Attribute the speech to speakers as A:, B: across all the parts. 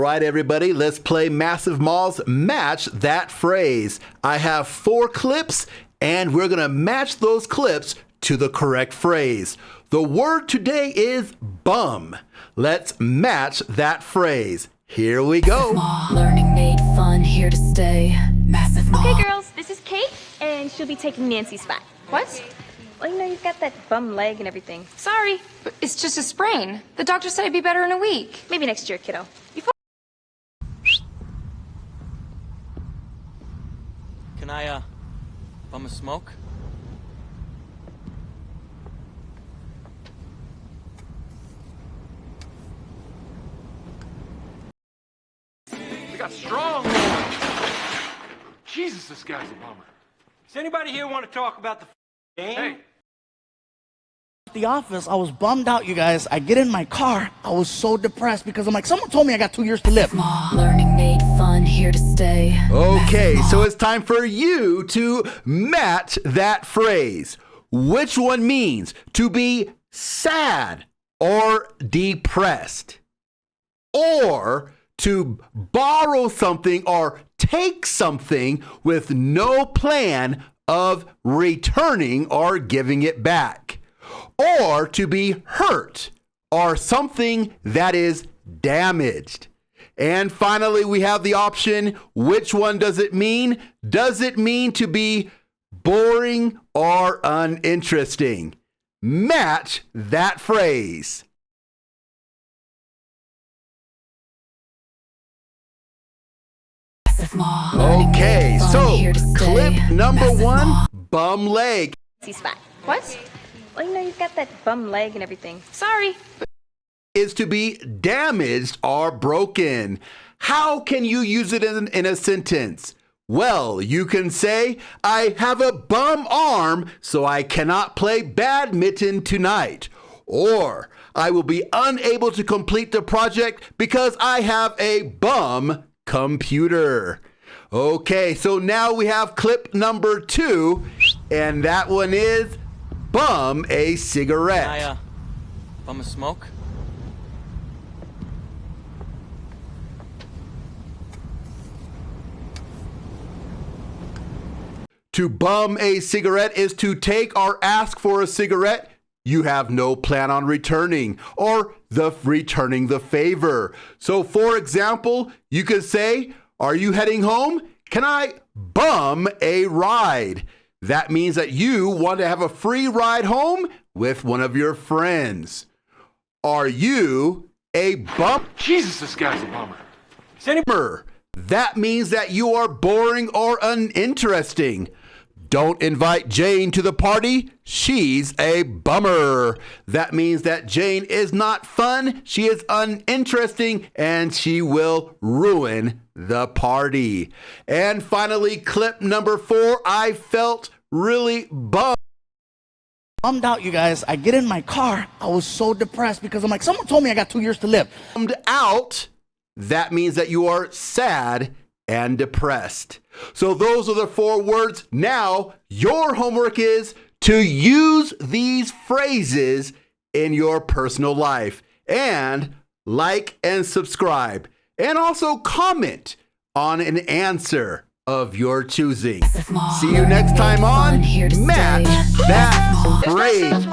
A: right, everybody, let's play Massive Mall's Match That Phrase. I have 4 clips, and we're going to match those clips to the correct phrase. The word today is bum. Let's match that phrase. Here we go.
B: Learning made fun, here to stay. Massive Mall.
C: Okay, girls, this is Kate, and she'll be taking Nancy's spot. What? Well, you know, you've got that bum leg and everything.
D: Sorry, but it's just a sprain. The doctor said I'd be better in a week.
C: Maybe next year, kiddo.
E: Can I, bum a smoke?
F: We got strong. Jesus, this guy's a bummer.
G: Does anybody here want to talk about the game?
F: Hey.
H: The office, I was bummed out, you guys. I get in my car, I was so depressed because I'm like, someone told me I got 2 years to live.
B: Learning made fun, here to stay.
A: Okay, so it's time for you to match that phrase. Which one means to be sad or depressed? Or to borrow something or take something with no plan of returning or giving it back? Or to be hurt or something that is damaged? And finally, we have the option, which one does it mean? Does it mean to be boring or uninteresting? Match that phrase. Okay, so clip number 1, bum leg.
C: Nancy's spot. What? Well, you know, you've got that bum leg and everything.
D: Sorry.
A: Is to be damaged or broken. How can you use it in a sentence? Well, you can say, I have a bum arm, so I cannot play badminton tonight. Or, I will be unable to complete the project because I have a bum computer. Okay, so now we have clip number 2, and that one is bum a cigarette.
E: Can I, bum a smoke?
A: To bum a cigarette is to take or ask for a cigarette you have no plan on returning, or returning the favor. So for example, you could say, are you heading home? Can I bum a ride? That means that you want to have a free ride home with one of your friends. Are you a bum?
F: Jesus, this guy's a bummer.
A: Bummer. That means that you are boring or uninteresting. Don't invite Jane to the party. She's a bummer. That means that Jane is not fun, she is uninteresting, and she will ruin the party. And finally, clip number 4, I felt really bummed
H: Out, you guys. I get in my car, I was so depressed because I'm like, someone told me I got 2 years to live.
A: Out. That means that you are sad and depressed. So those are the 4 words. Now, your homework is to use these phrases in your personal life. And like and subscribe. And also comment on an answer of your choosing. See you next time on Match That Phrase.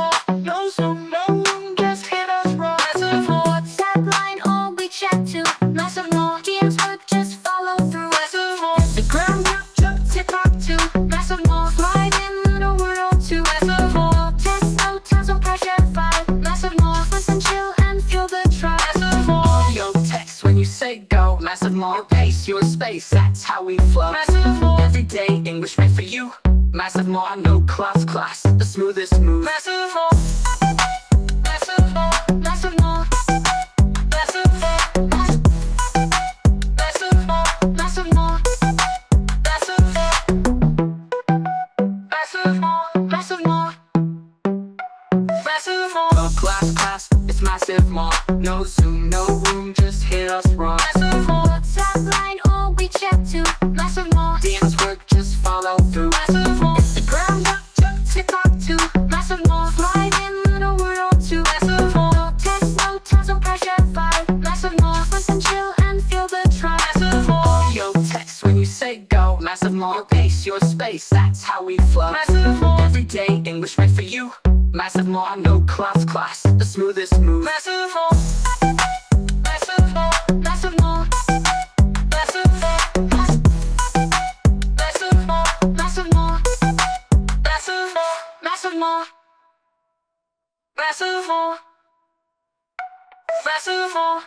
I: Massive Mall, pace, your space, that's how we flow. Massive Mall, everyday English made for you. Massive Mall, no class, the smoothest move. Massive Mall, Massive Mall, Massive Mall, Massive Mall, Massive Mall, Massive Mall, Massive Mall, Massive Mall, Massive Mall. No class, it's Massive Mall. No Zoom, no room, just hit us wrong. Massive Mall. Massive Mall, DMs work, just follow through. Massive Mall, Instagram, TikTok too. Massive Mall, slide in the world too. Massive Mall, text, no tons of more pace, your space, that's how we flow. Massive more. Everyday English right for you. Massive more, no class, the smoothest move. Massive more. Massive more. Massive more. Massive more. Massive more. Massive more. Massive more. Massive more. Massive more. Massive more.